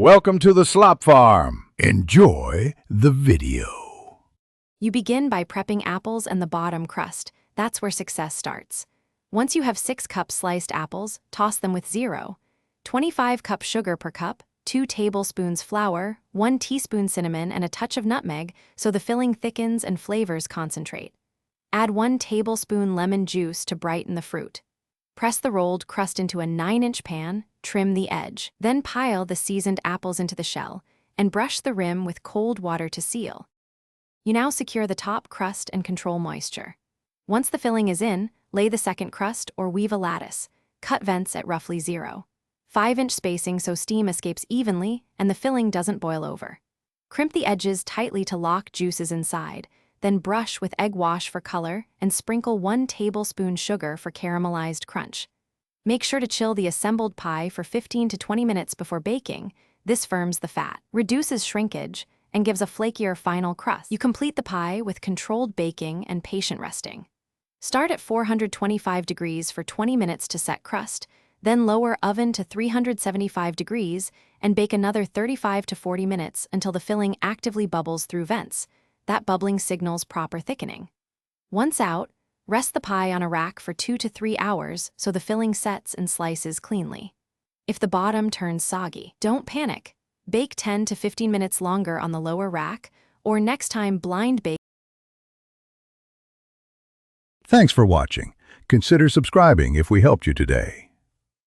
Welcome to the Slop Farm. Enjoy the video. You begin by prepping apples and the bottom crust. That's where success starts. Once you have 6 cups sliced apples, toss them with 0.25 cup sugar per cup, 2 tablespoons flour, 1 teaspoon cinnamon, and a touch of nutmeg so the filling thickens and flavors concentrate. Add 1 tablespoon lemon juice to brighten the fruit. Press the rolled crust into a 9-inch pan, trim the edge. Then pile the seasoned apples into the shell and brush the rim with cold water to seal. You now secure the top crust and control moisture. Once the filling is in, lay the second crust or weave a lattice. Cut vents at roughly 0.5-inch spacing so steam escapes evenly and the filling doesn't boil over. Crimp the edges tightly to lock juices inside, then brush with egg wash for color and sprinkle 1 tablespoon sugar for caramelized crunch. Make sure to chill the assembled pie for 15 to 20 minutes before baking. This firms the fat, reduces shrinkage, and gives a flakier final crust. You complete the pie with controlled baking and patient resting. Start at 425 degrees for 20 minutes to set crust, then lower oven to 375 degrees and bake another 35 to 40 minutes until the filling actively bubbles through vents. That bubbling signals proper thickening. Once out, rest the pie on a rack for 2 to 3 hours so the filling sets and slices cleanly. If the bottom turns soggy, don't panic. Bake 10 to 15 minutes longer on the lower rack, or next time blind bake. Thanks for watching. Consider subscribing if we helped you today.